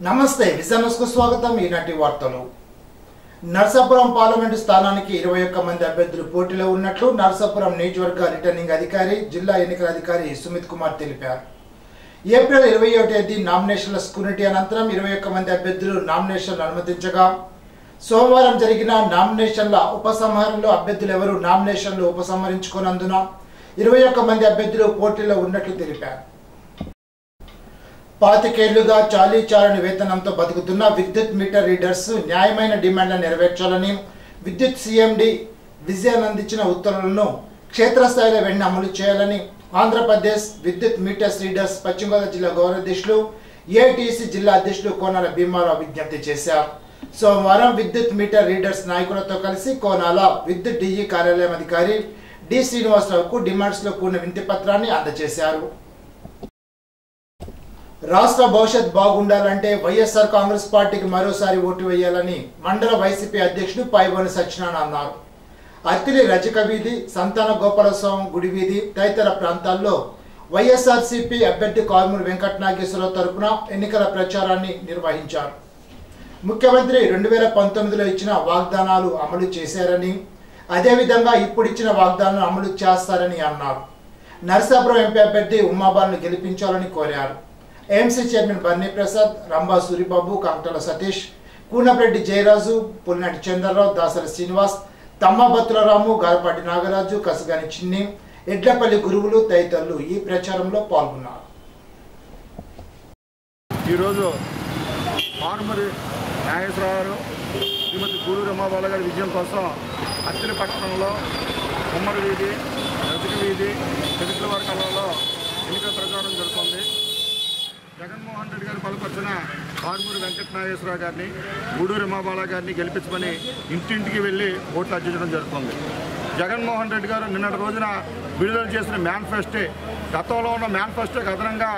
నమస్తే విజనస్కు స్వాగతం. ఈనాటి వార్తలు. నర్సాపురం పార్లమెంటు స్థానానికి 21 మంది అభ్యర్థులు పోటీలో ఉన్నట్లు నర్సాపురం నియోజకవర్గ రిటర్నింగ్ అధికారి జిల్లా ఎన్నికల అధికారి సుమిత్ కుమార్ తెలిపారు. ఏప్రిల్ 21వ తేదీ నామినేషన్ల స్క్రూటినీ అనంతరం 21 మంది అభ్యర్థులు నామినేషన్లు అనుమతించగా సోమవారం జరిగిన నామినేషన్ల ఉపసంహరణలో అభ్యర్థులు ఎవరు నామినేషన్లు ఉపసంహరించుకోనందున 21 మంది అభ్యర్థులు పోటీలో ఉన్నట్లు తెలిపారు. 25 ఏళ్లుగా చాలీచాలని వేతనంతో బతుకుతున్న విద్యుత్ మీటర్ రీడర్స్ న్యాయమైన డిమాండ్లను నెరవేర్చాలని విద్యుత్ సిఎండి విజయానందించిన ఉత్తర్వులను క్షేత్రస్థాయిలో వెంటనే అమలు చేయాలని ఆంధ్రప్రదేశ్ విద్యుత్ మీటర్స్ రీడర్స్ పశ్చిమ గోదావరి జిల్లా గౌరవ అధ్యక్షులు ఏటీసీ జిల్లా అధ్యక్షులు కోనాల భీమారావు విజ్ఞప్తి చేశారు. సోమవారం విద్యుత్ మీటర్ రీడర్స్ నాయకులతో కలిసి కోనాల విద్యుత్ డిఈ కార్యాలయం అధికారి డి శ్రీనివాసరావుకు డిమాండ్స్ లో కూడిన వినతి పత్రాన్ని అందజేశారు. రాష్ట్ర భవిష్యత్ బాగుండాలంటే వైఎస్ఆర్ కాంగ్రెస్ పార్టీకి మరోసారి ఓటు వేయాలని మండల వైసీపీ అధ్యక్షుడు పైబోని సత్యనారాయణ అన్నారు. అత్తిలి రజక వీధి, సంతాన గోపాలస్వామి గుడి వీధి తదితర ప్రాంతాల్లో వైఎస్ఆర్సీపీ అభ్యర్థి కారుమూరి వెంకట నాగేశ్వరరావు తరపున ఎన్నికల ప్రచారాన్ని నిర్వహించారు. ముఖ్యమంత్రి 2019లో ఇచ్చిన వాగ్దానాలు అమలు చేశారని, అదేవిధంగా ఇప్పుడు ఇచ్చిన వాగ్దానాలను అమలు చేస్తారని అన్నారు. నరసాపురం ఎంపీ అభ్యర్థి ఉమ్మాబాలను గెలిపించాలని కోరారు. ఏఎంసీ చైర్మన్ బర్నీ ప్రసాద్, రంభా సూరిబాబు, కంటల సతీష్, కూనపరెడ్డి జయరాజు, పుల్నాటి చంద్రరావు, దాసరి శ్రీనివాస్, తమ్మబత్తుల రాము, గారపాటి నాగరాజు, కసగాని చిన్ని, ఎడ్లపల్లి గురువులు తదితరులు ఈ ప్రచారంలో పాల్గొన్నారు. ఈరోజు కారుమూరి నాగేశ్వరరావు శ్రీమతి గూడూరు ఉమ్మాబాల గారి విజయం కోసం అత్తిలి పట్టణంలో ఉమ్మడి వీధి, రజక వీధి, చరిత్ర వర్గాలలో ఎన్నికల ప్రచారం జరుగుతుంది. జగన్మోహన్ రెడ్డి గారు బలపరిచిన కారుమూరి వెంకట నాగేశ్వరరావు గారిని, గూడూరు ఉమ్మాబాల గారిని గెలిపించమని ఇంటింటికి వెళ్ళి ఓట్లు అర్జించడం జరుగుతుంది. జగన్మోహన్ రెడ్డి గారు నిన్నటి రోజున విడుదల చేసిన మేనిఫెస్టో, గతంలో ఉన్న మేనిఫెస్టోకి అదనంగా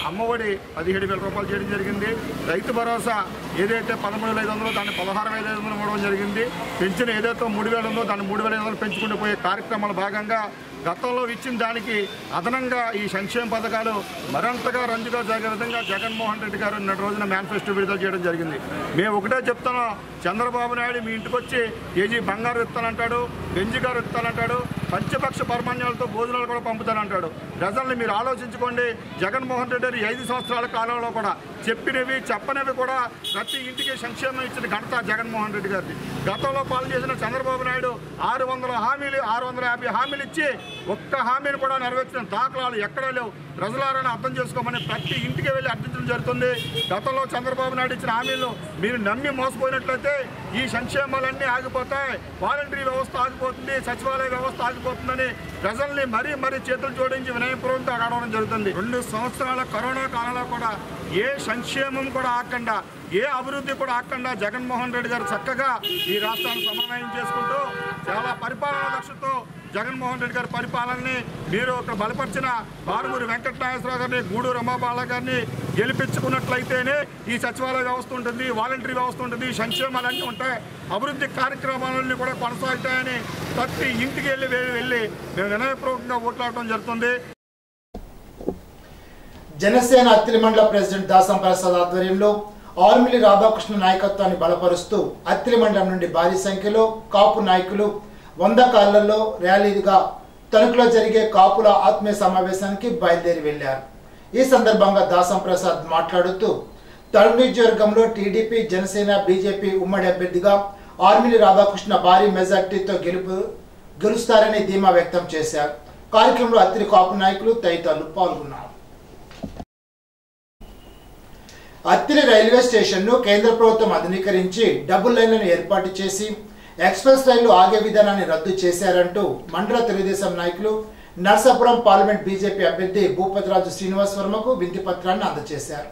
అమ్మఒడి 17,000 రూపాయలు చేయడం జరిగింది. రైతు భరోసా ఏదైతే 13,500 దాన్ని 16,500 ఇవ్వడం జరిగింది. పెన్షన్ ఏదైతే 3,000 ఉందో దాన్ని 3,500 పెంచుకుంటూ పోయే కార్యక్రమాల భాగంగా గతంలో ఇచ్చిన దానికి అదనంగా ఈ సంక్షేమ పథకాలు మరింతగా రంజుగా జరిగే విధంగా జగన్మోహన్ రెడ్డి గారు నిన్నటి రోజున మేనిఫెస్టో విడుదల చేయడం జరిగింది. మేము ఒకటే చెప్తాను, చంద్రబాబు నాయుడు మీ ఇంటికి వచ్చి కేజీ బంగారు ఇస్తానంటాడు, బెంజి గారు ఇస్తానంటాడు, పంచపక్ష పరమాణ్యాలతో భోజనాలు కూడా పంపుతానంటాడు. ప్రజల్ని మీరు ఆలోచించుకోండి. జగన్మోహన్ రెడ్డి గారు 5 సంవత్సరాల కాలంలో కూడా చెప్పినవి చెప్పనివి కూడా ప్రతి ఇంటికి సంక్షేమం ఇచ్చిన ఘనత జగన్మోహన్ రెడ్డి గారిది. గతంలో పాలన చేసిన చంద్రబాబు నాయుడు 600 హామీలు 650 హామీలు ఇచ్చి ఒక్క హామీని కూడా నెరవేర్చిన దాఖలాలు ఎక్కడా లేవు. ప్రజలారని అర్థం చేసుకోమని ప్రతి ఇంటికి వెళ్ళి అర్థించడం జరుగుతుంది. గతంలో చంద్రబాబు నాయుడు ఇచ్చిన హామీలు మీరు నమ్మి మోసపోయినట్లయితే ఈ సంక్షేమాలన్నీ ఆగిపోతాయి, వాలంటరీ వ్యవస్థ ఆగిపోతుంది, సచివాలయ వ్యవస్థ ఆగిపోతుందని ప్రజల్ని మరీ చేతులు జోడించి వినయపూర్వకంతో అడగడం జరుగుతుంది. 2 సంవత్సరాల కరోనా కాలంలో కూడా ఏ సంక్షేమం కూడా ఆగకుండా, ఏ అభివృద్ధి కూడా ఆగకుండా జగన్మోహన్ రెడ్డి గారు చక్కగా ఈ రాష్ట్రాన్ని సమన్వయం చేసుకుంటూ చాలా పరిపాలన లక్ష్యంతో జగన్మోహన్ రెడ్డి గారి పరిపాలనని మీరు ఒక బలపరిచిన కారుమూరి వెంకట నాగేశ్వరరావు గారిని, గూడూరు ఉమ్మాబాల గారిని గెలిపించుకున్నట్లయితేనే ఈ సచివాలయ వ్యవస్థ ఉంటుంది, వాలంటరీ వ్యవస్థ ఉంటుంది, సంక్షేమాలన్నీ ఉంటాయి, అభివృద్ధి కార్యక్రమాలన్నీ కూడా కొనసాగుతాయని ప్రతి ఇంటికి వెళ్ళి మేము వినయపూర్వకంగా ఓట్లాడటం జరుగుతుంది. జనసేన అత్తిలి మండల ప్రెసిడెంట్ దాసం ప్రసాద్ ఆధ్వర్యంలో ఆర్మిలి రాధాకృష్ణ నాయకత్వాన్ని బలపరుస్తూ అత్తిలి మండలం నుండి భారీ సంఖ్యలో కాపు నాయకులు 100 కార్లలో ర్యాలీగా తణుకులో జరిగే కాపుల ఆత్మీయ సమావేశానికి బయలుదేరి వెళ్లారు. ఈ సందర్భంగా దాసం ప్రసాద్ మాట్లాడుతూ తణుకు నియోజకవర్గంలో టీడీపీ, జనసేన, బీజేపీ ఉమ్మడి అభ్యర్థిగా ఆర్మిలి రాధాకృష్ణ భారీ మెజార్టీతో గెలుస్తారని ధీమా వ్యక్తం చేశారు. కార్యక్రమంలో అత్తిలి కాపు నాయకులు తదితరులు పాల్గొన్నారు. అత్తిలి రైల్వే స్టేషన్ను కేంద్ర ప్రభుత్వం ఆధునీకరించి డబుల్ లైన్లను ఏర్పాటు చేసి ఎక్స్ప్రెస్ రైళ్లు ఆగే విధానాన్ని రద్దు చేశారంటూ మండల తెలుగుదేశం నాయకులు నర్సాపురం పార్లమెంట్ బీజేపీ అభ్యర్థి భూపతిరాజు శ్రీనివాస్ వర్మకు వినతి పత్రాన్ని అందజేశారు.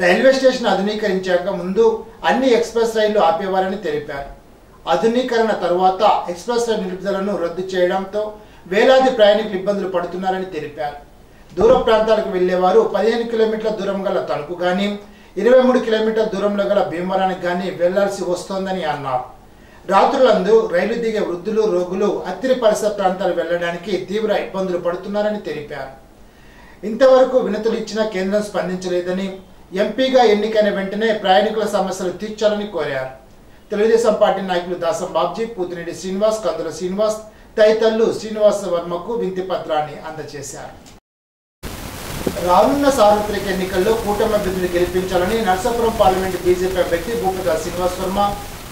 రైల్వే స్టేషన్ ఆధునీకరించాక ముందు అన్ని ఎక్స్ప్రెస్ రైళ్లు ఆపేవారని తెలిపారు. ఆధునీకరణ తరువాత ఎక్స్ప్రెస్ రైలు నిలుపుదలను రద్దు చేయడంతో వేలాది ప్రయాణికులు ఇబ్బందులు పడుతున్నారని తెలిపారు. దూర ప్రాంతాలకు వెళ్లేవారు 15 కిలోమీటర్ల దూరం గల తణుకు గాని, 23 కిలోమీటర్ల దూరంలో గల భీమవరానికి గాని వెళ్లాల్సి వస్తోందని అన్నారు. రాత్రులందు రైలు దిగే వృద్ధులు, రోగులు అత్తిలి పరిసర ప్రాంతాలు వెళ్లడానికి తీవ్ర ఇబ్బందులు పడుతున్నారని తెలిపారు. ఇంతవరకు వినతులు ఇచ్చినా కేంద్రం స్పందించలేదని, ఎంపీగా ఎన్నికైన వెంటనే ప్రయాణికుల సమస్యలు తీర్చాలని కోరారు. తెలుగుదేశం పార్టీ నాయకులు దాసం బాబ్జీ, పూతిరెడ్డి శ్రీనివాస్, కందుల శ్రీనివాస్ తదితరులు శ్రీనివాస వర్మకు వింతి పత్రాన్ని అందజేశారు. రానున్న సార్వత్రిక ఎన్నికల్లో కూటమి అభ్యర్థిని గెలిపించాలని నర్సాపురం పార్లమెంటు బీజేపీ అభ్యర్థి భూపతి శ్రీనివాస్ వర్మ,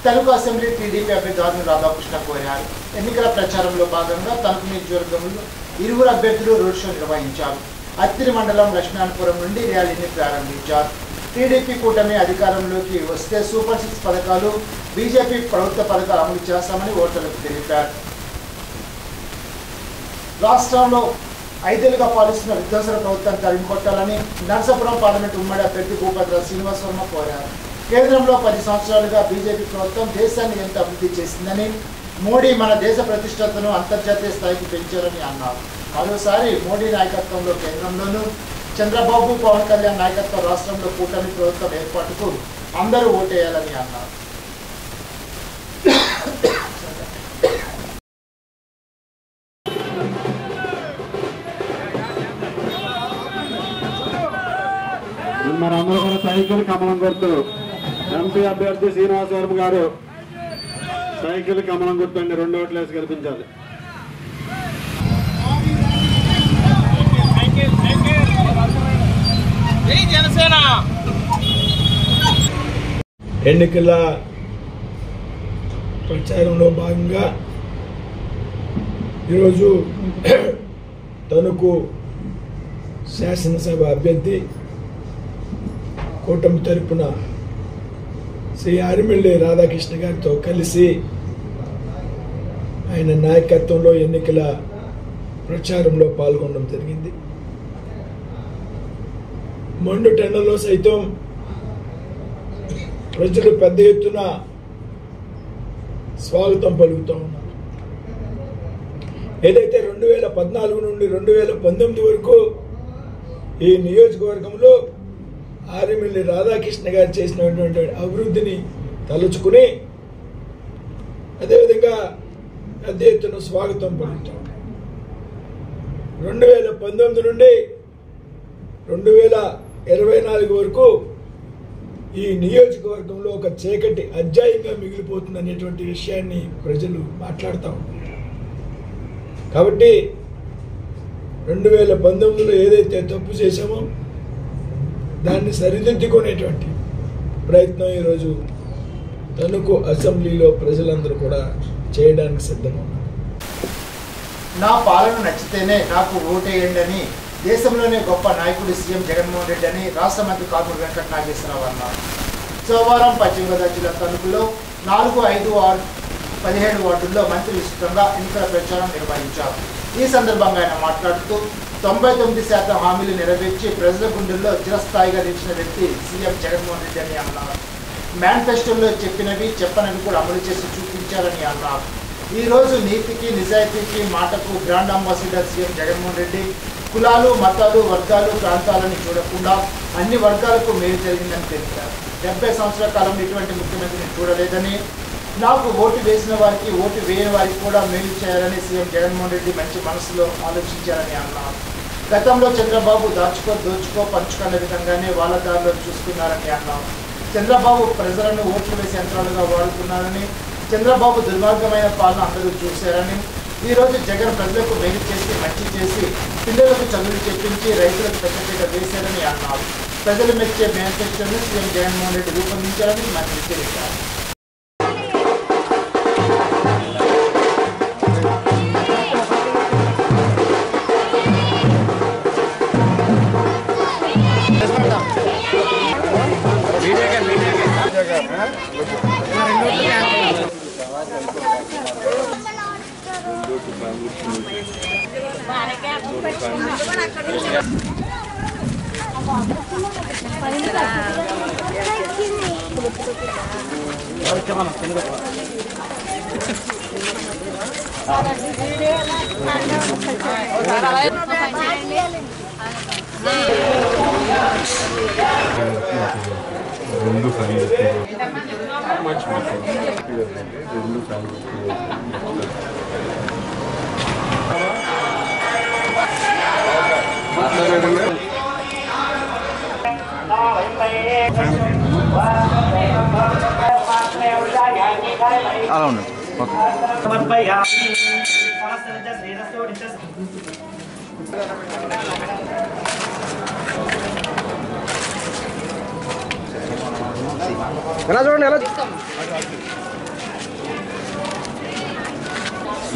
తణుకు అసెంబ్లీ టీడీపీ అభ్యర్థి ఆర్ని రాధాకృష్ణ కోరారు. ఎన్నికల ప్రచారంలో భాగంగా తణుకు నియోజకవర్గంలో ఇరువురు అభ్యర్థులు రోడ్ షో నిర్వహించారు. అత్తిరి మండలం లక్ష్మీనారాయణపురం నుండి ర్యాలీని ప్రారంభించారు. టీడీపీ కూటమి అధికారంలోకి వస్తే సూపర్ 6 పథకాలు, బీజేపీ ప్రభుత్వ పథకాలు అమలు చేస్తామని ఓటర్లకు తెలిపారు. రాష్ట్రంలో 5 ఏళ్లుగా పాలిస్తున్న విధ్వంసక ప్రభుత్వాన్ని తరిమికొట్టాలని నర్సాపురం పార్లమెంటు ఉమ్మడి అభ్యర్థి భూపతి శ్రీనివాస్ వర్మ కోరారు. కేంద్రంలో 10 సంవత్సరాలుగా బీజేపీ ప్రభుత్వం దేశాన్ని ఎంత అభివృద్ధి చేసిందని, మోడీ మన దేశ ప్రతిష్టతను అంతర్జాతీయ స్థాయికి పెంచారని అన్నారు. మరోసారి మోడీ నాయకత్వంలో కేంద్రంలోనూ, చంద్రబాబు, పవన్ కళ్యాణ్ నాయకత్వ రాష్ట్రంలో కూటమి ప్రభుత్వం ఏర్పాటుకు అందరూ ఓటేయాలని అన్నారు. మనందరూ కూడా సైకిల్ కమలం గుర్తు ఎంపీ అభ్యర్థి శ్రీనివాస వర్మ గారు సైకిల్ కమలం గుర్తు అండి 2 ఓట్లు వేసి గెలిపించాలి. ఎన్నికల ప్రచారంలో భాగంగా ఈరోజు తణుకు శాసనసభ అభ్యర్థి కూటమి తరపున శ్రీ ఆరిమిల్లి రాధాకృష్ణ గారితో కలిసి ఆయన నాయకత్వంలో ఎన్నికల ప్రచారంలో పాల్గొనడం జరిగింది. మండు టెండలో సైతం ప్రజలు పెద్ద ఎత్తున స్వాగతం పలుకుతూ ఉన్నారు. ఏదైతే 2014 నుండి 2019 వరకు ఈ నియోజకవర్గంలో ఆరిమిల్లి రాధాకృష్ణ గారు చేసినటువంటి అభివృద్ధిని తలుచుకుని అదేవిధంగా పెద్ద ఎత్తున స్వాగతం పలుకుతాం. 2019 నుండి 2024 వరకు ఈ నియోజకవర్గంలో ఒక చీకటి అధ్యాయంగా మిగిలిపోతుంది అనేటువంటి విషయాన్ని ప్రజలు మాట్లాడుతూ ఉన్నారు. కాబట్టి 2019లో ఏదైతే తప్పు చేశామో దాన్ని సరిదిద్దుకునేటువంటి ప్రయత్నం ఈరోజు తణుకు అసెంబ్లీలో ప్రజలందరూ కూడా చేయడానికి సిద్ధంగా ఉన్నారు. నా పాలన నచ్చితేనే నాకు ఓటేయండి అని దేశంలోనే గొప్ప నాయకుడు సీఎం జగన్మోహన్ రెడ్డి అని రాష్ట్ర మంత్రి కాకుల వెంకట నాగేశ్వరరావు అన్నారు. సోమవారం పశ్చిమ గోదావరి జిల్లా తణుకులో 4, 5, 6, 17 వార్డుల్లో మంత్రి విస్తృతంగా ఎన్నికల ప్రచారం నిర్వహించారు. ఈ సందర్భంగా ఆయన మాట్లాడుతూ 99% హామీలు నెరవేర్చి ప్రజల గుండెల్లో చిరస్థాయిగా నిలిచిన వ్యక్తి సీఎం జగన్మోహన్ రెడ్డి అని అన్నారు. మేనిఫెస్టోలో చెప్పినవి చెప్పనవి కూడా అమలు చేసి చూపించారని అన్నారు. ఈ రోజు నీతికి, నిజాయితీకి, మాటకు brand ambassador CM Jaganmohan Reddy కులాలు, మతాలు, వర్గాలు, ప్రాంతాలను చూడకుండా అన్ని వర్గాలకు మేలు జరిగిందని తెలిపారు. 70 సంవత్సరాల కాలంలో ఇటువంటి ముఖ్యమంత్రిని చూడలేదని, నాకు ఓటు వేసిన వారికి, ఓటు వేయని వారికి కూడా మేలు చేయాలని సీఎం జగన్మోహన్ రెడ్డి మంచి మనసులో ఆలోచించారని అన్నారు. గతంలో చంద్రబాబు దోచుకో పంచుకున్న విధంగానే వాళ్ళ దారిలో చూసుకున్నారని అన్నారు. చంద్రబాబు ప్రజలను ఓట్లు వేసే యంత్రాలుగా వాడుతున్నారని, చంద్రబాబు దుర్మార్గమైన పాలన అందరూ చూశారని, ఈరోజు జగన్ ప్రజలకు మేలు చేసి, మంచి చేసి, పిల్లలకు చదువులు చెప్పించి, రైతులకు పెద్దపీట వేశారని అన్నారు. ప్రజలు మెచ్చే మేనిఫెస్టోను సీఎం జగన్మోహన్ రెడ్డి రూపొందించారని మంత్రి తెలిపారు. అలా ఉండదు. చూడండి ఎలా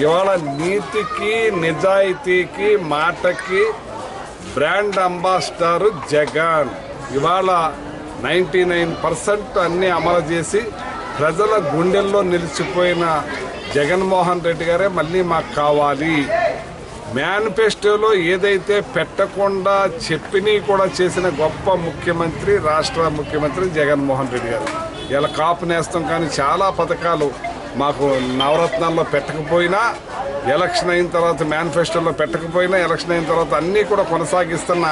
ఇవాళ నీతికి నిజాయితీకి మాటకి బ్రాండ్ అంబాసిడర్ జగన్. ఇవాళ 99% అన్నీ అమలు చేసి ప్రజల గుండెల్లో నిలిచిపోయిన జగన్మోహన్ రెడ్డి గారే మళ్ళీ మాకు కావాలి. మేనిఫెస్టోలో ఏదైతే పెట్టకుండా చెప్పిని కూడా చేసిన గొప్ప ముఖ్యమంత్రి రాష్ట్ర ముఖ్యమంత్రి జగన్మోహన్ రెడ్డి గారు. ఇలా కాపు నేస్తం కానీ చాలా పథకాలు మాకు నవరత్నాల్లో పెట్టకపోయినా, ఎలక్షన్ అయిన తర్వాత మేనిఫెస్టోలో పెట్టకపోయినా, ఎలక్షన్ అయిన తర్వాత అన్నీ కూడా కొనసాగిస్తున్న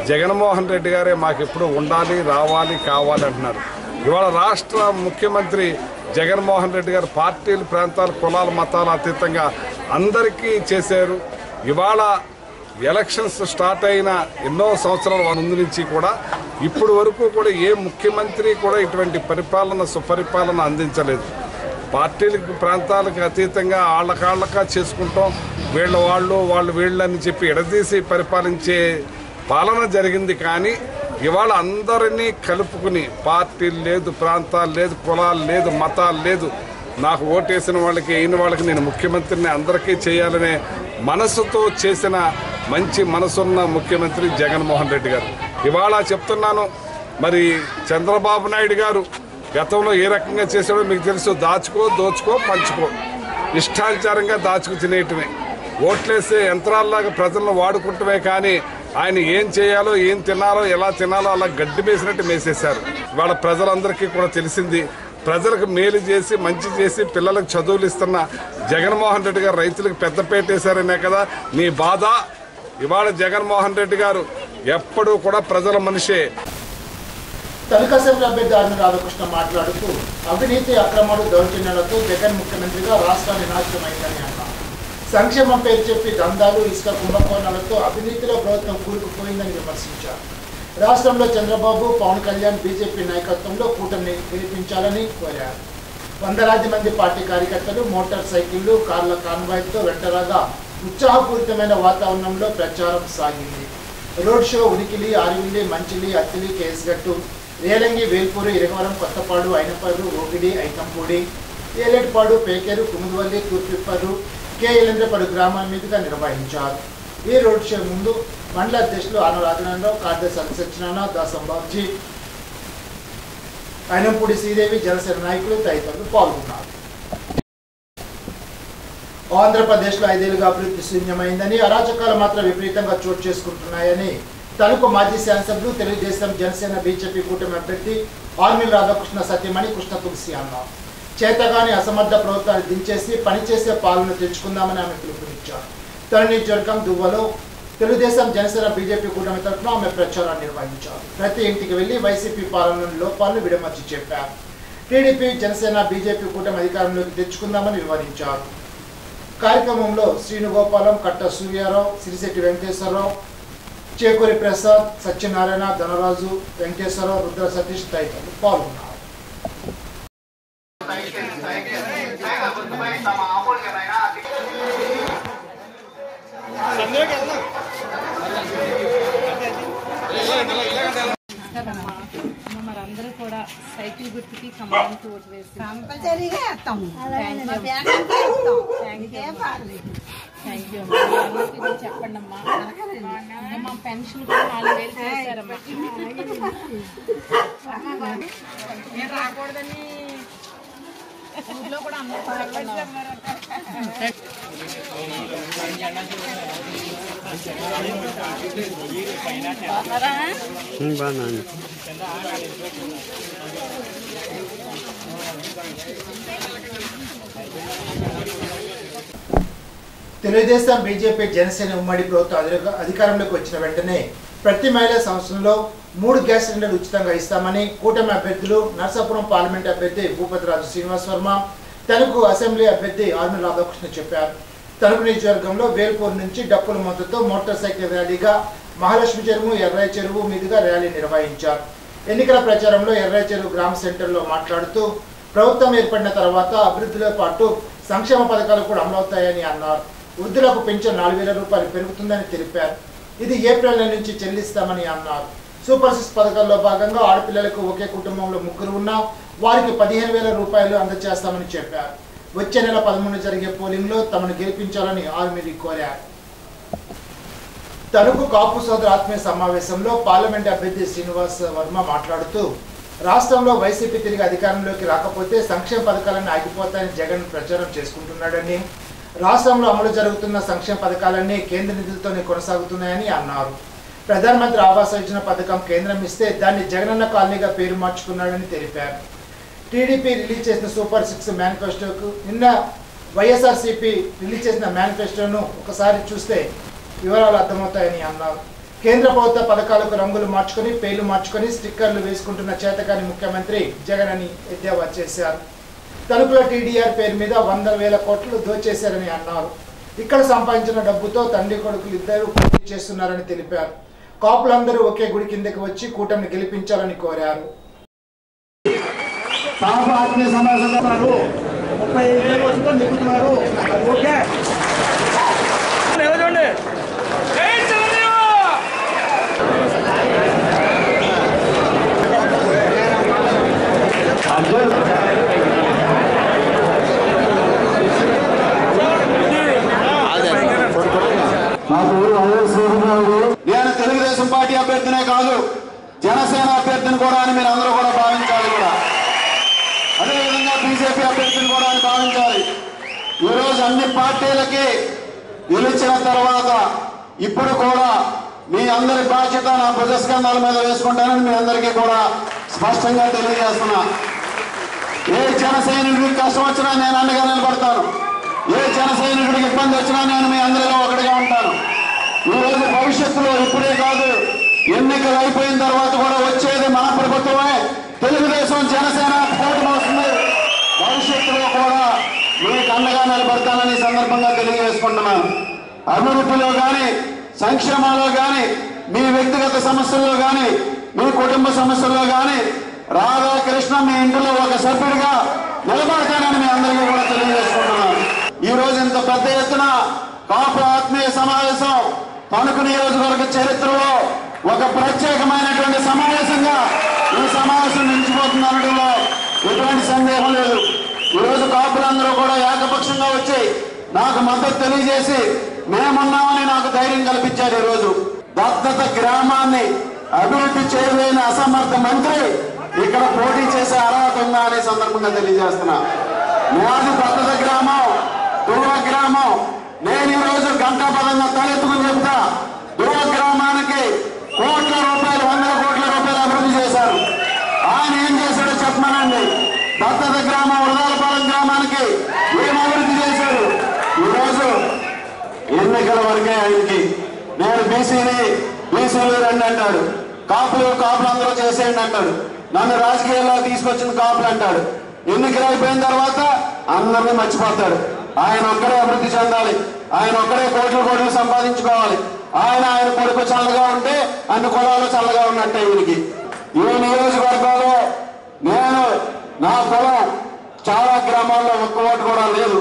జగన్మోహన్ రెడ్డి గారే మాకు ఎప్పుడు ఉండాలి, రావాలి, కావాలి అంటున్నారు. ఇవాళ రాష్ట్ర ముఖ్యమంత్రి జగన్మోహన్ రెడ్డి గారు పార్టీలు, ప్రాంతాలు, కులాలు, మతాలు అతీతంగా అందరికీ చేశారు. ఇవాళ ఎలక్షన్స్ స్టార్ట్ అయిన ఎన్నో సంవత్సరాల ముందు నుంచి కూడా ఇప్పుడు వరకు కూడా ఏ ముఖ్యమంత్రి కూడా ఇటువంటి పరిపాలన, సుపరిపాలన అందించలేదు. పార్టీలకు, ప్రాంతాలకు అతీతంగా ఆళ్ళకాళ్ళకా చేసుకుంటాం, వీళ్ళ వాళ్ళు వీళ్ళని చెప్పి ఎడదీసి పరిపాలించే పాలన జరిగింది. కానీ ఇవాళ అందరినీ కలుపుకుని పార్టీలు లేదు, ప్రాంతాలు లేదు, కులాలు లేదు, మతాలు లేదు, నాకు ఓటేసిన వాళ్ళకి, అయిన వాళ్ళకి నేను ముఖ్యమంత్రిని అందరికీ చేయాలనే మనసుతో చేసిన మంచి మనసున్న ముఖ్యమంత్రి జగన్మోహన్ రెడ్డి గారు. ఇవాళ చెప్తున్నాను, మరి చంద్రబాబు నాయుడు గారు గతంలో ఏ రకంగా చేశాడో మీకు తెలుసు. దాచుకో, దోచుకో, పంచుకో, ఇష్టానుసారంగా దాచుకు తినేయటమే, ఓట్లేసే యంత్రాల్లాగా ప్రజలను వాడుకుంటమే. కానీ ఆయన ఏం చేయాలో, ఏం తినాలో, ఎలా తినాలో అలా గడ్డి మేసినట్టు మేసేశారు. ఇవాళ ప్రజలందరికీ కూడా తెలిసింది. ప్రజలకు మేలు చేసి, మంచి చేసి, పిల్లలకు చదువులు ఇస్తున్న జగన్మోహన్ రెడ్డి గారు రైతులకు పెద్దపేట వేశారనే కదా మీ బాధ. ఇవాళ జగన్మోహన్ రెడ్డి గారు ఎప్పుడూ కూడా ప్రజల మనిషే. తణుకు అసెంబ్లీ అభ్యర్థి ఆర్మీ రాధాకృష్ణ మాట్లాడుతూ అవినీతి, అక్రమాలు, దౌర్జన్యాలతో జగన్ ముఖ్యమంత్రిగా రాష్ట్రాన్ని నాశనమైందని అన్నారు. సంక్షేమం పేరు చెప్పి దందాలు, ఇసుక కుంభకోణాలతో అవినీతిలో ప్రభుత్వం కూరుకుపోయిందని విమర్శించారు. రాష్ట్రంలో చంద్రబాబు, పవన్ కళ్యాణ్, బీజేపీ నాయకత్వంలో కూటమిని గెలిపించాలని కోరారు. వందలాది మంది పార్టీ కార్యకర్తలు మోటార్ సైకిళ్లు, కార్ల కాన్వాయ్తో వెంటరాగా ఉత్సాహపూరితమైన వాతావరణంలో ప్రచారం సాగింది. రోడ్ షో ఉనికిలి, ఆరివిల్లి, మంచిలి, అత్తిలి, కేసుగట్టు, రేలంగి, వేల్పూరు, ఇరగవరం, కొత్తపాడు, అయినపర్రు, ఓగిడి, ఐతంపూడి, ఏలేటిపాడు, పేకేరు, కుముదవల్లి, తూర్పిప్పర్రు, కేఎలేంద్రపాడు గ్రామాల మీదుగా నిర్వహించారు. ఈ రోడ్ షో ముందు మండల అధ్యక్షులు ఆన రాజనారాయణరావు, కార్యదర్శి సత్యనారాయణ, దాసం బాబ్జీ, అయినంపూడి శ్రీదేవి, జనసేన నాయకులు తదితరులు పాల్గొన్నారు. ఆంధ్రప్రదేశ్లో 5 ఏళ్లుగా అభివృద్ధి శూన్యమైందని, అరాచకాలు మాత్రం విపరీతంగా చోటు చేసుకుంటున్నాయని తణుకు మాజీ శాసనసభ్యులు, తెలుగుదేశం, జనసేన, బీజేపీ కూటమి అభ్యర్థి ఆర్మీ రాధాకృష్ణ సత్యమణి కృష్ణ తులసి అన్నారు. చేతగాని అసమర్థ ప్రభుత్వాన్ని దించేసి పనిచేసే పాలన తెచ్చుకుందామని ఆమె పిలుపునిచ్చారు. తన నియోజకవర్గం దువ్వలో తెలుగుదేశం, జనసేన, బీజేపీ కూటమి తరఫున ఆమె ప్రచారాన్ని నిర్వహించారు. ప్రతి ఇంటికి వెళ్లి వైసీపీ పాలనలోని లోపాలను విడమర్చి చెప్పారు. టీడీపీ, జనసేన, బీజేపీ కూటమి అధికారంలోకి తెచ్చుకుందామని వివరించారు. కార్యక్రమంలో శ్రీనుగోపాలం, కట్ట సూర్యారావు, సిరిశెట్టి వెంకటేశ్వరరావు, చేకూరి ప్రసాద్, సత్యనారాయణ, ధనరాజు, వెంకటేశ్వరరావు, రుద్ర సతీష్ తదితరులు పాల్గొన్నారు. మరందరూ కూడా సైకిల్ గుర్తుకి కమాండ్కి ఓటు వేసి కంపల్సరీగా వేస్తాము. చెప్పండి అమ్మా. మా పెన్షన్ కూడా 4000 చేశారమ్మా. నేను రాకూడదని ఊర్లో కూడా అందరూ తెలుగుదేశం, బీజేపీ, జనసేన ఉమ్మడి ప్రభుత్వం అధికారంలోకి వచ్చిన వెంటనే ప్రతి మహిళా సంవత్సరంలో 3 గ్యాస్ సిలిండర్లు ఉచితంగా ఇస్తామని కూటమి అభ్యర్థులు నర్సాపురం పార్లమెంట్ అభ్యర్థి భూపతిరాజు శ్రీనివాస్ వర్మ, తణుకు అసెంబ్లీ అభ్యర్థి ఆర్మీ రాధాకృష్ణ చెప్పారు. తణుకు నియోజకవర్గంలో వేల్పూర్ నుంచి డప్పుల మొత్తంతో మోటార్ సైకిల్ ర్యాలీగా మహాలక్ష్మి చెరువు, ఎర్రాయి చెరువు మీదుగా ర్యాలీ నిర్వహించారు. ఎన్నికల ప్రచారంలో ఎర్రచెరువు గ్రామ సెంటర్లో మాట్లాడుతూ ప్రభుత్వం ఏర్పడిన తర్వాత అభివృద్ధితో పాటు సంక్షేమ పథకాలు కూడా అమలవుతాయని అన్నారు. వృద్ధులకు పెన్షన్ 4,000 రూపాయలు పెరుగుతుందని తెలిపారు. ఇది ఏప్రిల్ నెల నుంచి చెల్లిస్తామని అన్నారు. సూపర్ 6 పథకాల్లో భాగంగా ఆడపిల్లలకు ఒకే కుటుంబంలో 3 ఉన్నా వారికి 15,000 రూపాయలు అందజేస్తామని చెప్పారు. వచ్చే నెల 13 జరిగే పోలింగ్లో తమను గెలిపించాలని ఆర్మీని కోరారు. తణుకు కాపు సోదర ఆత్మీయ సమావేశంలో పార్లమెంట్ అభ్యర్థి శ్రీనివాస్ వర్మ మాట్లాడుతూ రాష్ట్రంలో వైసీపీ తిరిగి అధికారంలోకి రాకపోతే సంక్షేమ పథకాలన్నీ ఆగిపోతాయని జగన్ ప్రచారం చేసుకుంటున్నాడని, రాష్ట్రంలో అమలు జరుగుతున్న సంక్షేమ పథకాలన్నీ కేంద్ర నిధులతోనే కొనసాగుతున్నాయని అన్నారు. ప్రధానమంత్రి ఆవాస్ యోజన పథకం కేంద్రం ఇస్తే దాన్ని జగనన్న కాలనీగా పేరు మార్చుకున్నాడని తెలిపారు. టీడీపీ రిలీజ్ చేసిన సూపర్ 6 మేనిఫెస్టోకు నిన్న వైఎస్ఆర్సీపీ రిలీజ్ చేసిన మేనిఫెస్టోను ఒకసారి చూస్తే వివరాలు అర్థమవుతాయని అన్నారు. కేంద్ర ప్రభుత్వ పథకాలకు రంగులు మార్చుకొని పేర్లు మార్చుకొని స్టిక్కర్లు వేసుకుంటున్న చేతకాని ముఖ్యమంత్రి జగన్ అని ఎద్దేవా చేశారు. తణుకుల టీడీఆర్ పేరు మీద 100,000 కోట్లు దోచేశారని అన్నారు. ఇక్కడ సంపాదించిన డబ్బుతో తండ్రి కొడుకులు ఇద్దరు పోటీ చేస్తున్నారని తెలిపారు. కాపులందరూ ఒకే గుడి కిందకి వచ్చి కూటమిని గెలిపించాలని కోరారు. నేను తెలుగుదేశం పార్టీ అభ్యర్థినే కాదు, జనసేన అభ్యర్థిని కూడా అని మీరు అందరూ కూడా భావించాలి. కూడా అదేవిధంగా బీజేపీ అభ్యర్థిని కూడా అని భావించాలి. ఈరోజు అన్ని పార్టీలకి గెలిచిన తర్వాత ఇప్పుడు కూడా మీ అందరి బాధ్యత నా భుజస్కంధాల మీద వేసుకుంటానని మీ అందరికీ కూడా స్పష్టంగా తెలియజేస్తున్నా. ఏ జన సైనికుడికి కష్టం వచ్చినా నేను అండగా నిలబడతాను. ఏ జన సైనికుడికి ఇబ్బంది వచ్చినా నేను మీ అందరిలో ఒకటిగా ఉంటాను. ఈరోజు భవిష్యత్తులో ఇప్పుడే కాదు, ఎన్నికలు అయిపోయిన తర్వాత కూడా వచ్చేది మన ప్రభుత్వమే. తెలుగుదేశం జనసేన కూటమి వస్తుంది. భవిష్యత్తులో కూడా మీకు అండగా నిలబడతానని సందర్భంగా తెలియజేసుకుంటున్నాను. అభివృద్ధిలో కానీ, సంక్షేమాల్లో కానీ, మీ వ్యక్తిగత సమస్యల్లో కానీ, మీ కుటుంబ సమస్యల్లో కానీ రాధాకృష్ణ మీ ఇంటిలో ఒక సభ్యుడిగా నిలబడతానని మీ అందరికీ కూడా తెలియజేసుకుంటున్నాను. ఈ రోజు ఇంత పెద్ద ఎత్తున కాపు ఆత్మీయ సమావేశం తణుకు నియోజకవర్గ చరిత్రలో ఒక ప్రత్యేకమైనటువంటి సమావేశంగా ఈ సమావేశం నిలిచిపోతుంది అనడంలో ఎటువంటి సందేహం లేదు. ఈరోజు కాపులందరూ కూడా ఏకపక్షంగా వచ్చి నాకు మద్దతు తెలియజేసి మేమున్నామని నాకు ధైర్యం కల్పించారు. ఈరోజు దత్తత గ్రామాన్ని అభివృద్ధి చేయలేని అసమర్థ మంత్రి ఇక్కడ పోటీ చేసే అర్హత ఉందా అనే సందర్భంగా తెలియజేస్తున్నా. మాది దత్తత గ్రామం, దుర్వ గ్రామం. నేను ఈరోజు గంటాపదంగా తలెత్తుకుని చెప్తా, దుర్వ గ్రామానికి కోట్ల రూపాయలు, 100 కోట్ల రూపాయలు అభివృద్ధి చేశారు. ఆయన ఏం చేశాడో చెప్పమనండి. దత్తత గ్రామం, వరదాలపాలెం గ్రామానికి ఏం అభివృద్ధి చేశారు? ఈరోజు ఎన్నికల వరకే ఆయనకి నేను బీసీలు రండి అంటాడు, కాపులందరూ చేసేయండి అంటాడు, నన్ను రాజకీయాల్లో తీసుకొచ్చిన కాపులు అంటాడు. ఎన్నికలు అయిపోయిన తర్వాత అందరినీ మర్చిపోతాడు. ఆయన ఒక్కడే అభివృద్ధి చెందాలి, ఆయన ఒక్కడే కోట్లు సంపాదించుకోవాలి. ఆయన కొడుకు చల్లగా ఉంటే అన్ని కులాలు చల్లగా ఉన్నట్టే. ఈయనకి ఈ నియోజకవర్గంలో నా కులం చాలా గ్రామాల్లో ఒక్క ఓటు కూడా లేదు.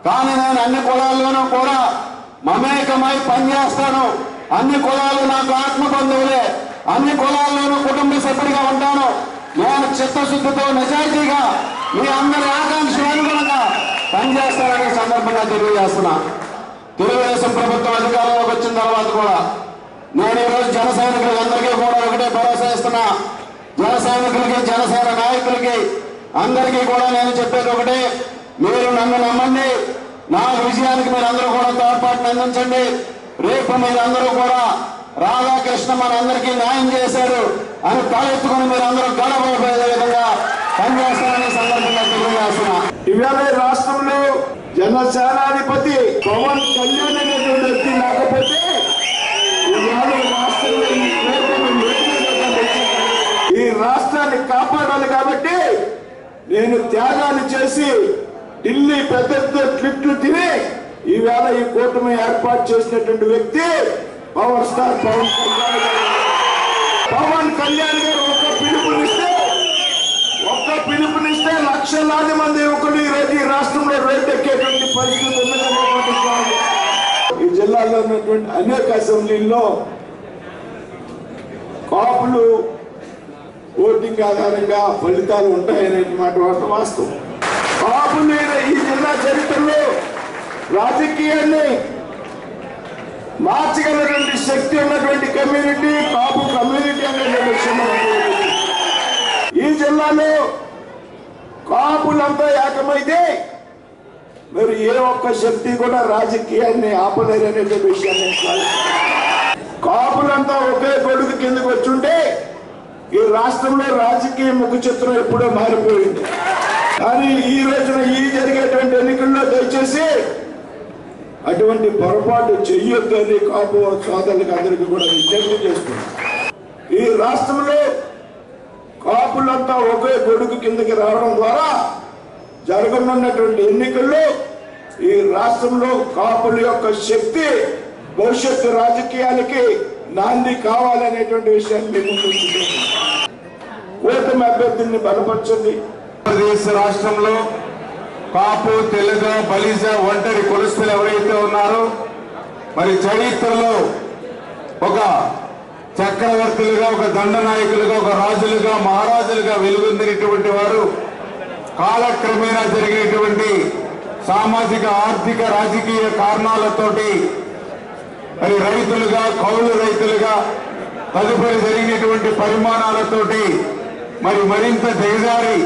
కానీ నేను అన్ని కులాల్లోనూ కూడా మమేకమై పనిచేస్తాను. అన్ని కులాలు నాకు ఆత్మ బంధువులే. అన్ని కులాల్లోనూ కుటుంబ సభ్యుడిగా ఉంటాను. నేను చిత్తశుద్ధితో నిజాయితీగా మీ అందరి ఆకాంక్షలు అనుగుణంగా పనిచేస్తాననే సందర్భంగా తెలియజేస్తున్నా. తెలుగుదేశం ప్రభుత్వం అధికారంలోకి వచ్చిన తర్వాత కూడా నేను ఈరోజు జన సైనికులందరికీ కూడా ఒకటే భరోసా ఇస్తున్నా. జన సైనికులకి, జనసేన నాయకులకి అందరికీ కూడా నేను చెప్పేది ఒకటే, మీరు నన్ను నమ్మండి. నా విజయానికి మీరందరూ కూడా తోడ్పాటును అందించండి. రేపు మీరందరూ కూడా రాధాకృష్ణ మనందరికీ న్యాయం చేశారు అని తలెత్తుకుని మీరందరూ గడవబోయే విధంగా పనిచేస్తారని సందర్భంగా తెలియజేస్తున్నా. ఇవాళ రాష్ట్రంలో జనసేనాధిపతి పవన్ కళ్యాణ్ అనేటువంటి వ్యక్తి లేకపోతే ఇవాళ రాష్ట్రంలో ఈ రాష్ట్రాన్ని కాపాడాలి. కాబట్టి నేను త్యాగాలు చేసి ఢిల్లీ పెద్ద ట్రిప్లు తిని ఈవేళ ఈ కూటమి ఏర్పాటు చేసినటువంటి వ్యక్తి పవర్ స్టార్ పవన్ కళ్యాణ్ గారు. పిలుపునిస్తే లక్షలాది మంది యువకులు ఈరోజు ఈ రాష్ట్రంలో రోడ్డు ఎక్కేటువంటి పరిస్థితి ఉన్నటువంటి ఈ జిల్లాలో ఉన్నటువంటి అనేక అసెంబ్లీల్లో కాపులు ఓటింగ్ ఆధారంగా ఫలితాలు ఉంటాయనే మాట వాస్తవం. కాపులు ఈ జిల్లా చరిత్రలో రాజకీయాన్ని మార్చగలటువంటి శక్తి ఉన్నటువంటి కమ్యూనిటీ కాపు కమ్యూనిటీ అనే విషయం. ఈ జిల్లాలో కాపులంతా ఏకమైతే మరి ఏ ఒక్క శక్తి కూడా రాజకీయాన్ని ఆపలేరనే విషయాన్ని కాపులంతా ఒకే గొడుగు కిందకు వచ్చుంటే ఈ రాష్ట్రంలో రాజకీయ ముఖ చిత్రం ఎప్పుడో మారిపోయింది. కానీ ఈ రోజున ఈ జరిగేటువంటి ఎన్నికల్లో దయచేసి అటువంటి పొరపాటు చెయ్యొద్దని కాపు సోదరులకు అందరికీ కూడా విజ్ఞప్తి చేస్తున్నారు. ఈ రాష్ట్రంలో కాపులంతా ఒకే గొడుగు కిందకి రావడం ద్వారా జరగనున్నటువంటి ఎన్నికల్లో ఈ రాష్ట్రంలో కాపుల యొక్క శక్తి భవిష్యత్తు రాజకీయాలకి నాంది కావాలనేటువంటి విషయాన్ని మేము ముందుంచుతున్నాం. కూటమి అభ్యర్థుల్ని బలపరచండి. ఆంధ్రప్రదేశ్ రాష్ట్రంలో కాపు తెలగ బలిజ ఒంటరి కులస్తులు ఎవరైతే ఉన్నారో మరి చరిత్రలో ఒక చక్రవర్తులుగా ఒక దండనాయకులుగా ఒక రాజులుగా మహారాజులుగా వెలుగొందినటువంటి వారు కాలక్రమేణా జరిగినటువంటి సామాజిక ఆర్థిక రాజకీయ కారణాలతోటి మరి రైతులుగా కౌలు రైతులుగా తదుపరి జరిగినటువంటి పరిమాణాలతోటి మరి మరింత దిగజారి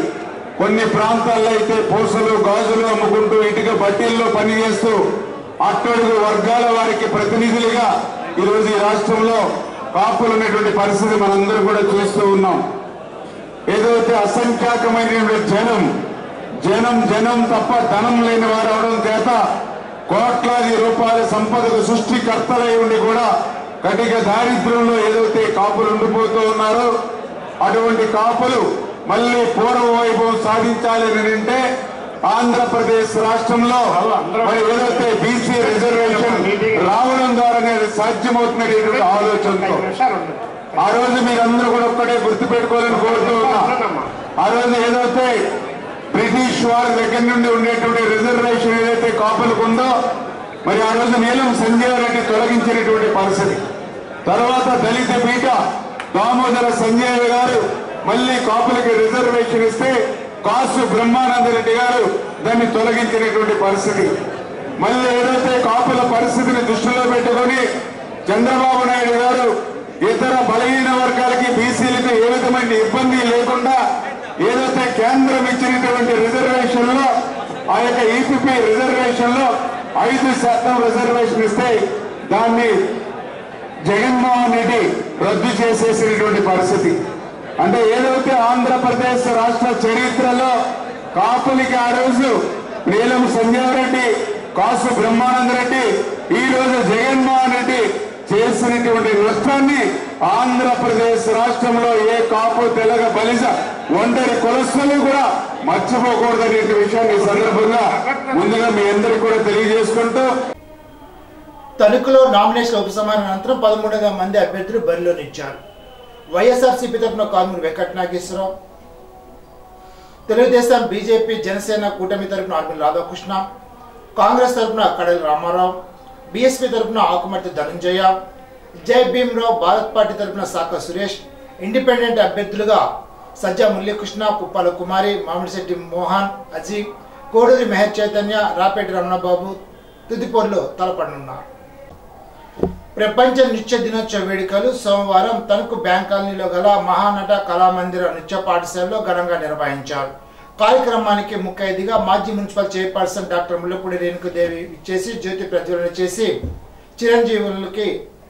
కొన్ని ప్రాంతాల్లో అయితే పూసలు గాజులు అమ్ముకుంటూ ఇటుక బట్టీల్లో పనిచేస్తూ అట్టడుగు వర్గాల వారికి ప్రతినిధులుగా ఈరోజు ఈ రాష్ట్రంలో కాపులు ఉన్నటువంటి పరిస్థితి మనందరం కూడా చూస్తూ ఉన్నాం. ఏదైతే అసంఖ్యాకమైనటువంటి జనం తప్ప ధనం లేని వారు అవడం చేత కోట్లాది రూపాయల సంపదకు సృష్టికర్తలై ఉండి కూడా కటిక దారిద్ర్యంలో ఏదైతే కాపులు ఉండిపోతూ ఉన్నారో అటువంటి కాపులు మళ్ళీ పూర్వ వైభవం సాధించాలి అని అంటే ఆంధ్రప్రదేశ్ రాష్ట్రంలో మరి ఏదైతే బీసీ రిజర్వేషన్ రావడం ద్వారానే సాధ్యమవుతున్నటువంటి ఆలోచనతో ఆ రోజు మీరందరూ కూడా ఒక్కటే గుర్తుపెట్టుకోవాలని కోరుతూ ఉన్నా. ఆ రోజు ఏదైతే బ్రిటిష్ వారి దగ్గర నుండి ఉండేటువంటి రిజర్వేషన్ ఏదైతే కాపులకు ఉందో మరి ఆ రోజు నీలం సంజీవ రెడ్డి తొలగించినటువంటి పరిస్థితి. తర్వాత దళిత పీఠ దామోదర సంజయ్ గారు మళ్ళీ కాపులకి రిజర్వేషన్ ఇస్తే కాసు బ్రహ్మానంద రెడ్డి గారు దాన్ని తొలగించినటువంటి పరిస్థితి. మళ్ళీ ఏదైతే కాపుల పరిస్థితిని దృష్టిలో పెట్టుకుని చంద్రబాబు నాయుడు గారు ఇతర బలహీన వర్గాలకి బీసీలకు ఏ విధమైన ఇబ్బంది లేకుండా ఏదైతే కేంద్రం ఇచ్చినటువంటి రిజర్వేషన్ లో ఆ యొక్క ఈపీపీ రిజర్వేషన్ లో 5% రిజర్వేషన్ ఇస్తే దాన్ని జగన్మోహన్ రెడ్డి రద్దు చేసేసినటువంటి పరిస్థితి. అంటే ఏదైతే ఆంధ్రప్రదేశ్ రాష్ట్ర చరిత్రలో కాపులకి ఆ రోజు నీలం సంజయ్ రెడ్డి కాసు బ్రహ్మానంద రెడ్డి ఈ రోజు జగన్మోహన్ రెడ్డి చేసినటువంటి నష్టాన్ని ఆంధ్రప్రదేశ్ రాష్ట్రంలో ఏ కాపు తెలగ బలిజ ఒంటరి కులస్తులు కూడా మర్చిపోకూడదనే విషయాన్ని సందర్భంగా ముందుగా మీ అందరికీ కూడా తెలియజేసుకుంటూ తణుకులో నామినేషన్ ఉపసంహరణ అనంతరం 13 మంది అభ్యర్థులు బరిలో నిలిచారు. వైఎస్ఆర్సీపీ తరఫున కారుమూరి వెంకట నాగేశ్వరరావు, తెలుగుదేశం బీజేపీ జనసేన కూటమి తరఫున ఆర్మీ రాధాకృష్ణ, కాంగ్రెస్ తరఫున కడలి రామారావు, బీఎస్పీ తరఫున ఆకుమర్తి ధనంజయ, జై భీమ్రావు భారత్ పార్టీ తరఫున సాక సురేష్, ఇండిపెండెంట్ అభ్యర్థులుగా సజ్జా మురళీకృష్ణ, కుప్పాల కుమారి, మామిడిశెట్టి మోహన్, అజీ, కోడూరి మెహర్ చైతన్య, రాపేటి రమణబాబు తుదిపోరులో తలపడనున్నారు. ప్రపంచ నృత్య దినోత్సవ వేడుకలు సోమవారం తణుకు బ్యాంక్ కాలనీలో గల మహానట కళామందిర నృత్య పాఠశాలలో ఘనంగా నిర్వహించారు. కార్యక్రమానికి ముఖ్య అతిథిగా మాజీ మున్సిపల్ చైర్పర్సన్ డాక్టర్ ముల్లపూడి రేణుకుదేవి ఇచ్చేసి జ్యోతి ప్రజ్వలన చేసి చిరంజీవులకి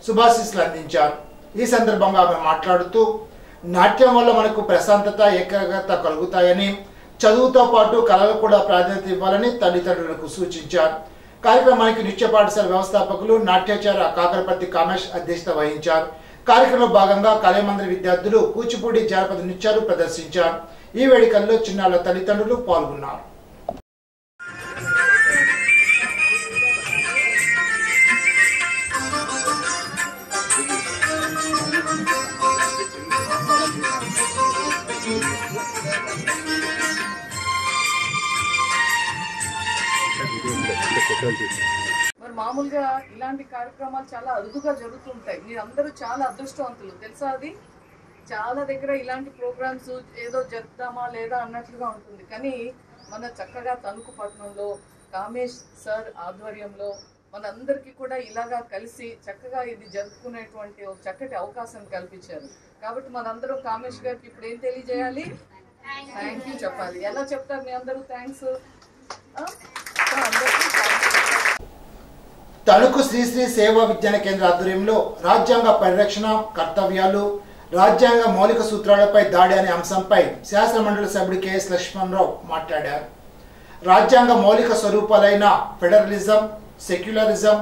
శుభాశీస్సులు అందించారు. ఈ సందర్భంగా ఆమె మాట్లాడుతూ నాట్యం వల్ల మనకు ప్రశాంతత ఏకాగ్రత కలుగుతాయని, చదువుతో పాటు కళలకు కూడా ప్రాధాన్యత ఇవ్వాలని తల్లిదండ్రులకు సూచించారు. కార్యక్రమానికి నృత్య పాఠశాల వ్యవస్థాపకులు నాట్యాచార్య కాకరపర్తి కామేష్ అధ్యక్షత వహించారు. కార్యక్రమంలో భాగంగా కళామందిర విద్యార్థులు కూచిపూడి జానపద నృత్యాలు ప్రదర్శించారు. ఈ వేడుకల్లో చిన్నారుల తల్లిదండ్రులు పాల్గొన్నారు. మరి మామూలుగా ఇలాంటి కార్యక్రమాలు చాలా అరుదుగా జరుగుతుంటాయి. మీరందరూ చాలా అదృష్టవంతులు తెలుసా. అది చాలా దగ్గర ఇలాంటి ప్రోగ్రామ్స్ ఏదో జరుపుదామా లేదా అన్నట్లుగా ఉంటుంది. కానీ మన చక్కగా తణుకు పట్టణంలో కామేష్ సార్ ఆధ్వర్యంలో మనందరికీ కూడా ఇలాగా కలిసి చక్కగా ఇది జరుపుకునేటువంటి ఒక చక్కటి అవకాశం కల్పించారు. కాబట్టి మనందరం కామేష్ గారికి ఇప్పుడు ఏం తెలియజేయాలి? థ్యాంక్ యూ చెప్పాలి. ఎలా చెప్తారు మీ అందరూ థ్యాంక్స్? తణుకు శ్రీశ్రీ సేవా విజ్ఞాన కేంద్ర ఆధ్వర్యంలో రాజ్యాంగ పరిరక్షణ కర్తవ్యాలు, రాజ్యాంగ మౌలిక సూత్రాలపై దాడి అనే అంశంపై శాసనమండలి సభ్యుడు కెఎస్ లక్ష్మణరావు మాట్లాడారు. రాజ్యాంగ మౌలిక స్వరూపాలైన ఫెడరలిజం, సెక్యులరిజం,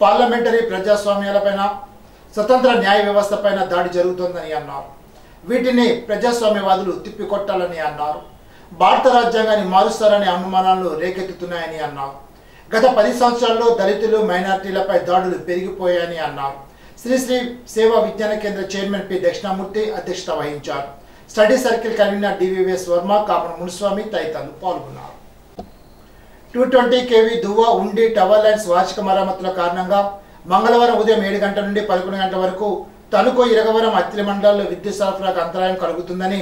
పార్లమెంటరీ ప్రజాస్వామ్యాలపైన, స్వతంత్ర న్యాయ వ్యవస్థపైన దాడి జరుగుతోందని అన్నారు. వీటిని ప్రజాస్వామ్యవాదులు తిప్పికొట్టాలని అన్నారు. భారత రాజ్యాంగాన్ని మారుస్తారనే అనుమానాలు రేకెత్తుతున్నాయని అన్నారు. గత 10 సంవత్సరాల్లో దళితులు, మైనార్టీలపై దాడులు పెరిగిపోయాయని అన్నారు. శ్రీశ్రీ సేవా విజ్ఞాన కేంద్ర చైర్మన్ పి దక్షిణామూర్తి అధ్యక్షత వహించారు. Study circle convener DVVS Varma, Kamana Munuswamy తదితరులు పాల్గొన్నారు. 220 kV దువ్వ ఉండి టవర్ లైన్స్ వార్షిక మరమ్మతుల కారణంగా మంగళవారం ఉదయం 7 గంటల నుండి 11 గంటల వరకు తణుకు, ఇరగవరం, అత్తిలి మండలాల్లో విద్యుత్ సరఫరాకు అంతరాయం కలుగుతుందని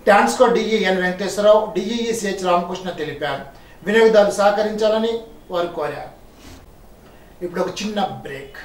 ట్రాన్స్కో డిఈ ఎన్ వెంకటేశ్వరరావు, డిఈఈ సిహెచ్ రామకృష్ణ తెలిపారు. వినియోగదారులు సహకరించాలని వారు కోరారు. ఇప్పుడు ఒక చిన్న బ్రేక్.